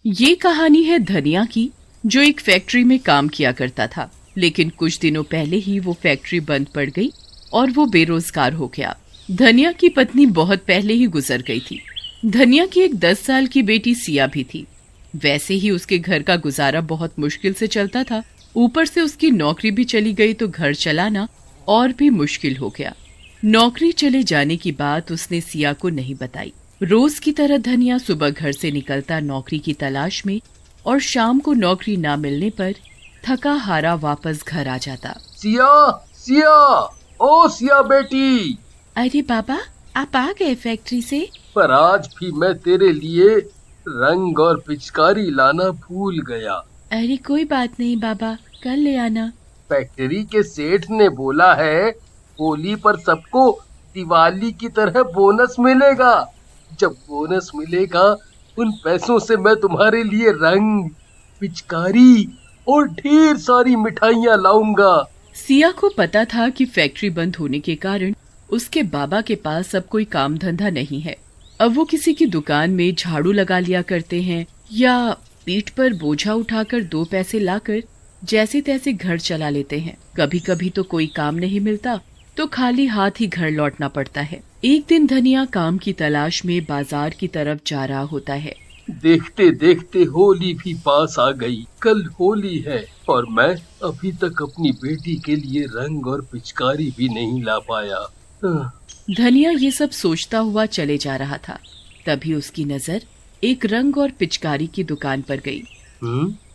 ये कहानी है धनिया की, जो एक फैक्ट्री में काम किया करता था, लेकिन कुछ दिनों पहले ही वो फैक्ट्री बंद पड़ गई और वो बेरोजगार हो गया। धनिया की पत्नी बहुत पहले ही गुजर गई थी। धनिया की एक 10 साल की बेटी सिया भी थी। वैसे ही उसके घर का गुजारा बहुत मुश्किल से चलता था। ऊपर से उसकी नौकरी भी चली गई तो घर चलाना और भी मुश्किल हो गया। नौकरी चले जाने की बात उसने सिया को नहीं बताई। रोज की तरह धनिया सुबह घर से निकलता नौकरी की तलाश में और शाम को नौकरी ना मिलने पर थका हारा वापस घर आ जाता। सिया, सिया, ओ सिया बेटी। अरे बाबा, आप आ गए फैक्ट्री से? पर आज भी मैं तेरे लिए रंग और पिचकारी लाना भूल गया। अरे कोई बात नहीं बाबा, कल ले आना। फैक्ट्री के सेठ ने बोला है होली पर सबको दिवाली की तरह बोनस मिलेगा। जब बोनस मिलेगा उन पैसों से मैं तुम्हारे लिए रंग, पिचकारी और ढेर सारी मिठाइयाँ लाऊंगा। सिया को पता था कि फैक्ट्री बंद होने के कारण उसके बाबा के पास अब कोई काम धंधा नहीं है। अब वो किसी की दुकान में झाड़ू लगा लिया करते हैं या पीठ पर बोझा उठाकर 2 पैसे लाकर जैसे तैसे घर चला लेते हैं। कभी कभी तो कोई काम नहीं मिलता तो खाली हाथ ही घर लौटना पड़ता है। एक दिन धनिया काम की तलाश में बाजार की तरफ जा रहा होता है। देखते देखते होली भी पास आ गई। कल होली है और मैं अभी तक अपनी बेटी के लिए रंग और पिचकारी भी नहीं ला पाया। धनिया ये सब सोचता हुआ चले जा रहा था। तभी उसकी नजर एक रंग और पिचकारी की दुकान पर गई।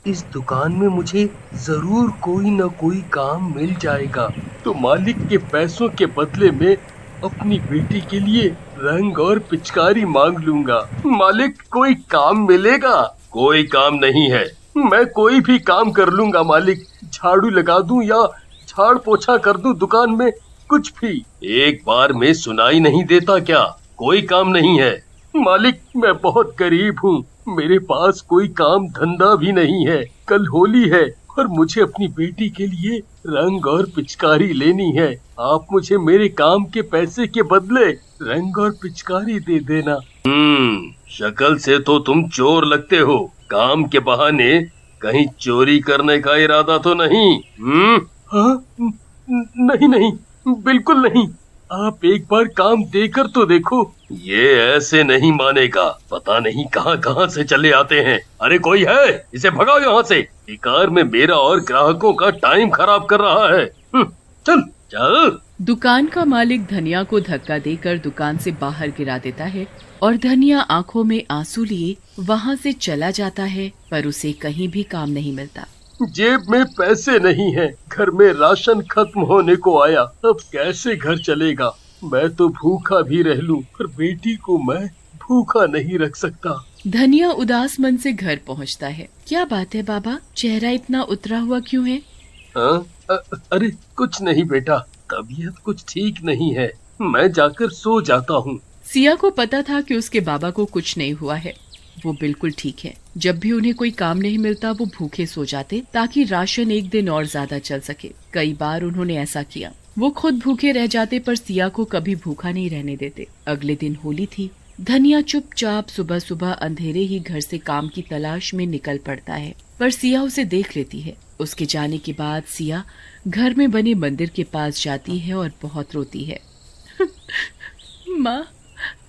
इस दुकान में मुझे जरूर कोई न कोई काम मिल जाएगा, तो मालिक के पैसों के बदले में अपनी बेटी के लिए रंग और पिचकारी मांग लूंगा। मालिक, कोई काम मिलेगा? कोई काम नहीं है, मैं कोई भी काम कर लूंगा मालिक। झाड़ू लगा दूं या झाड़ पोछा कर दूं दुकान में, कुछ भी। एक बार में सुनाई नहीं देता क्या? कोई काम नहीं है मालिक। मैं बहुत गरीब हूँ, मेरे पास कोई काम धंधा भी नहीं है। कल होली है और मुझे अपनी बेटी के लिए रंग और पिचकारी लेनी है। आप मुझे मेरे काम के पैसे के बदले रंग और पिचकारी दे देना। शक्ल से तो तुम चोर लगते हो। काम के बहाने कहीं चोरी करने का इरादा तो नहीं? हाँ, नहीं नहीं, बिल्कुल नहीं। आप एक बार काम देकर तो देखो। ये ऐसे नहीं मानेगा, पता नहीं कहाँ कहाँ से चले आते हैं। अरे कोई है, इसे भगाओ यहाँ से। बेकार में मेरा और ग्राहकों का टाइम खराब कर रहा है। चल चल। दुकान का मालिक धनिया को धक्का देकर दुकान से बाहर गिरा देता है और धनिया आंखों में आंसू लिए वहाँ से चला जाता है, पर उसे कहीं भी काम नहीं मिलता। जेब में पैसे नहीं है, घर में राशन खत्म होने को आया, अब कैसे घर चलेगा? मैं तो भूखा भी रह लूं, पर बेटी को मैं भूखा नहीं रख सकता। धनिया उदास मन से घर पहुंचता है। क्या बात है बाबा, चेहरा इतना उतरा हुआ क्यों है? अरे कुछ नहीं बेटा, तबीयत कुछ ठीक नहीं है, मैं जाकर सो जाता हूँ। सिया को पता था कि उसके बाबा को कुछ नहीं हुआ है, वो बिल्कुल ठीक है। जब भी उन्हें कोई काम नहीं मिलता वो भूखे सो जाते ताकि राशन एक दिन और ज्यादा चल सके। कई बार उन्होंने ऐसा किया। वो खुद भूखे रह जाते पर सिया को कभी भूखा नहीं रहने देते। अगले दिन होली थी। धनिया चुपचाप सुबह सुबह अंधेरे ही घर से काम की तलाश में निकल पड़ता है, पर सिया उसे देख लेती है। उसके जाने के बाद सिया घर में बने मंदिर के पास जाती है और बहुत रोती है। माँ,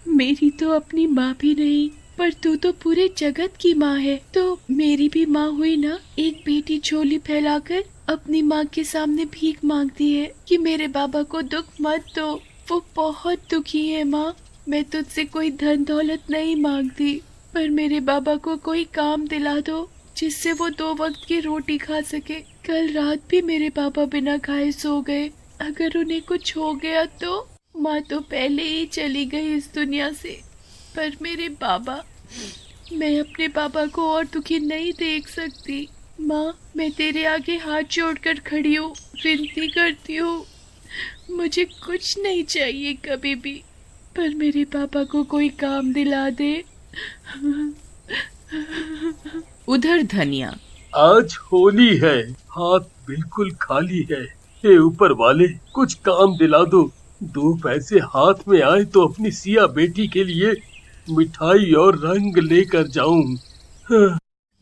मेरी तो अपनी माँ भी नहीं, पर तू तो पूरे जगत की माँ है, तो मेरी भी माँ हुई ना। एक बेटी झोली फैलाकर अपनी माँ के सामने भीख मांगती है कि मेरे बाबा को दुख मत दो, वो बहुत दुखी है। माँ, मैं तुझसे कोई धन दौलत नहीं मांगती, पर मेरे बाबा को कोई काम दिला दो जिससे वो 2 वक्त की रोटी खा सके। कल रात भी मेरे बाबा बिना खाए सो गए। अगर उन्हें कुछ हो गया तो? माँ तो पहले ही चली गई इस दुनिया से, पर मेरे बाबा, मैं अपने बाबा को और दुखी नहीं देख सकती। माँ, मैं तेरे आगे हाथ जोड़कर खड़ी हूँ, विनती करती हूँ, मुझे कुछ नहीं चाहिए कभी भी, पर मेरे पापा को कोई काम दिला दे। उधर धनिया। आज होली है, हाथ बिल्कुल खाली है। हे ऊपर वाले, कुछ काम दिला दो। 2 पैसे हाथ में आए तो अपनी सिया बेटी के लिए मिठाई और रंग लेकर जाऊं।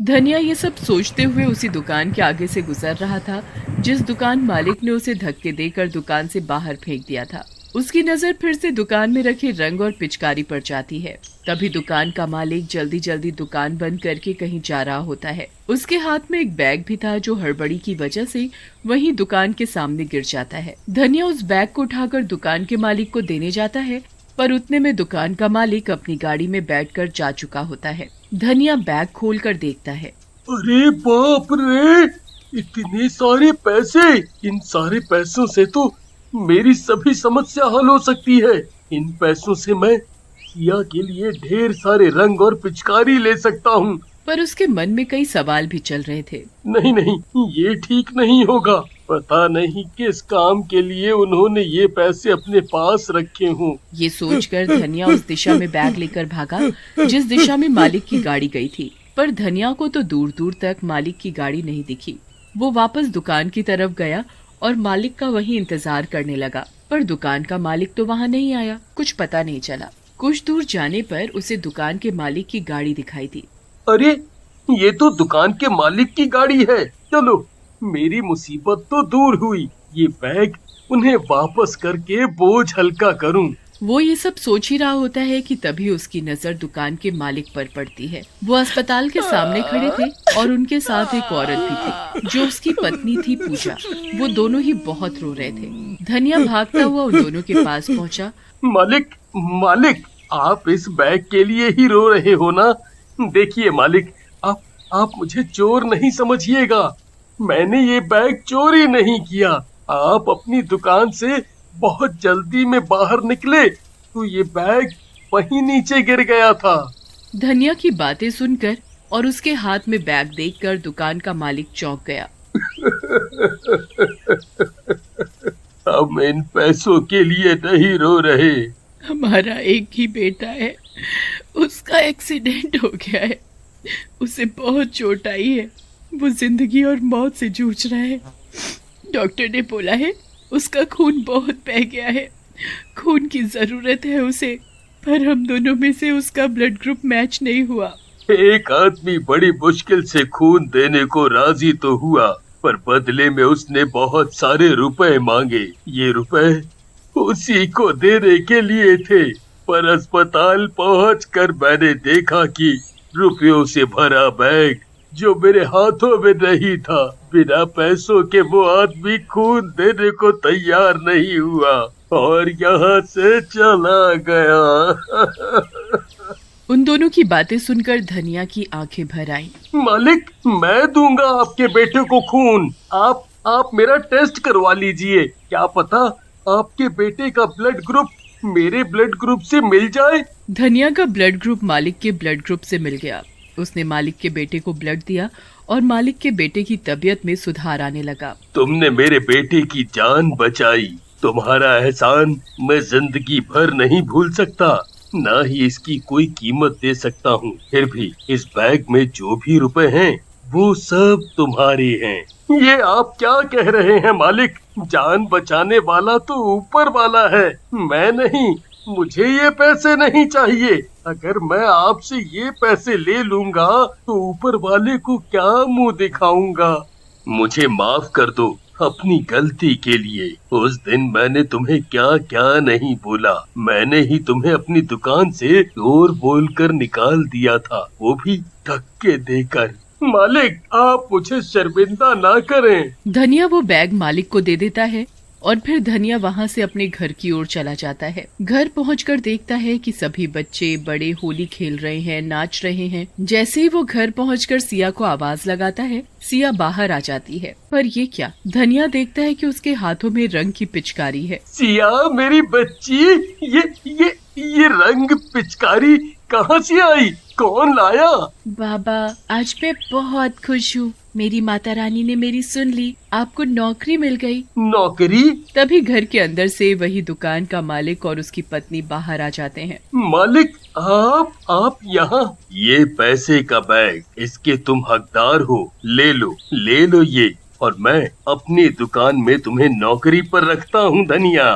धनिया ये सब सोचते हुए उसी दुकान के आगे से गुजर रहा था जिस दुकान मालिक ने उसे धक्के देकर दुकान से बाहर फेंक दिया था। उसकी नजर फिर से दुकान में रखे रंग और पिचकारी पर जाती है। तभी दुकान का मालिक जल्दी जल्दी दुकान बंद करके कहीं जा रहा होता है। उसके हाथ में एक बैग भी था जो हड़बड़ी की वजह से वहीं दुकान के सामने गिर जाता है। धनिया उस बैग को उठाकर दुकान के मालिक को देने जाता है, पर उतने में दुकान का मालिक अपनी गाड़ी में बैठकर जा चुका होता है। धनिया बैग खोलकर देखता है। अरे बाप रे, इतने सारे पैसे! इन सारे पैसों से तो मेरी सभी समस्या हल हो सकती है। इन पैसों से मैं सिया के लिए ढेर सारे रंग और पिचकारी ले सकता हूँ। पर उसके मन में कई सवाल भी चल रहे थे। नहीं नहीं, ये ठीक नहीं होगा। पता नहीं किस काम के लिए उन्होंने ये पैसे अपने पास रखे हों। ये सोचकर धनिया उस दिशा में बैग लेकर भागा जिस दिशा में मालिक की गाड़ी गई थी। पर धनिया को तो दूर दूर तक मालिक की गाड़ी नहीं दिखी। वो वापस दुकान की तरफ गया और मालिक का वहीं इंतजार करने लगा, पर दुकान का मालिक तो वहाँ नहीं आया। कुछ पता नहीं चला। कुछ दूर जाने पर उसे दुकान के मालिक की गाड़ी दिखाई दी। अरे, ये तो दुकान के मालिक की गाड़ी है। चलो, मेरी मुसीबत तो दूर हुई। ये बैग उन्हें वापस करके बोझ हल्का करूं। वो ये सब सोच ही रहा होता है कि तभी उसकी नजर दुकान के मालिक पर पड़ती है। वो अस्पताल के सामने खड़े थे और उनके साथ एक औरत भी थी जो उसकी पत्नी थी पूजा। वो दोनों ही बहुत रो रहे थे। धनिया भागता हुआ उन दोनों के पास पहुंचा। मालिक, मालिक, आप इस बैग के लिए ही रो रहे हो ना? देखिए मालिक, आप मुझे चोर नहीं समझिएगा। मैंने ये बैग चोरी नहीं किया। आप अपनी दुकान से बहुत जल्दी में बाहर निकले तो ये बैग वहीं नीचे गिर गया था। धनिया की बातें सुनकर और उसके हाथ में बैग देखकर दुकान का मालिक चौंक गया। हम इन पैसों के लिए नहीं रो रहे। हमारा एक ही बेटा है, उसका एक्सीडेंट हो गया है। उसे बहुत चोट आई है। वो जिंदगी और मौत से जूझ रहा है। डॉक्टर ने बोला है उसका खून बहुत बह गया है। खून की जरूरत है उसे, पर हम दोनों में से उसका ब्लड ग्रुप मैच नहीं हुआ। एक आदमी बड़ी मुश्किल से खून देने को राजी तो हुआ, पर बदले में उसने बहुत सारे रुपए मांगे। ये रुपए उसी को देने के लिए थे, पर अस्पताल पहुंचकर मैंने देखा कि रुपयों से भरा बैग जो मेरे हाथों में नहीं था, बिना पैसों के वो आदमी खून देने को तैयार नहीं हुआ और यहाँ से चला गया। उन दोनों की बातें सुनकर धनिया की आंखें भर आईं। मालिक, मैं दूंगा आपके बेटे को खून। आप मेरा टेस्ट करवा लीजिए। क्या पता आपके बेटे का ब्लड ग्रुप मेरे ब्लड ग्रुप से मिल जाए। धनिया का ब्लड ग्रुप मालिक के ब्लड ग्रुप से मिल गया। उसने मालिक के बेटे को ब्लड दिया और मालिक के बेटे की तबीयत में सुधार आने लगा। तुमने मेरे बेटे की जान बचाई। तुम्हारा एहसान मैं जिंदगी भर नहीं भूल सकता, ना ही इसकी कोई कीमत दे सकता हूँ। फिर भी इस बैग में जो भी रुपए हैं वो सब तुम्हारे हैं। ये आप क्या कह रहे हैं मालिक? जान बचाने वाला तो ऊपर वाला है, मैं नहीं। मुझे ये पैसे नहीं चाहिए। अगर मैं आपसे ये पैसे ले लूंगा तो ऊपर वाले को क्या मुंह दिखाऊंगा? मुझे माफ कर दो अपनी गलती के लिए। उस दिन मैंने तुम्हें क्या क्या नहीं बोला। मैंने ही तुम्हें अपनी दुकान से चोर बोलकर निकाल दिया था, वो भी धक्के देकर। मालिक, आप मुझे शर्मिंदा ना करें। धनिया वो बैग मालिक को दे देता है और फिर धनिया वहाँ से अपने घर की ओर चला जाता है। घर पहुंचकर देखता है कि सभी बच्चे बड़े होली खेल रहे हैं, नाच रहे हैं। जैसे ही वो घर पहुंचकर सिया को आवाज लगाता है, सिया बाहर आ जाती है। पर ये क्या? धनिया देखता है कि उसके हाथों में रंग की पिचकारी है। सिया मेरी बच्ची, ये रंग पिचकारी कहाँ से आई? कौन लाया? बाबा, आज मैं बहुत खुश हूँ। मेरी माता रानी ने मेरी सुन ली। आपको नौकरी मिल गई। नौकरी? तभी घर के अंदर से वही दुकान का मालिक और उसकी पत्नी बाहर आ जाते हैं। मालिक, आप यहाँ? ये पैसे का बैग, इसके तुम हकदार हो। ले लो ये, और मैं अपनी दुकान में तुम्हें नौकरी पर रखता हूँ धनिया।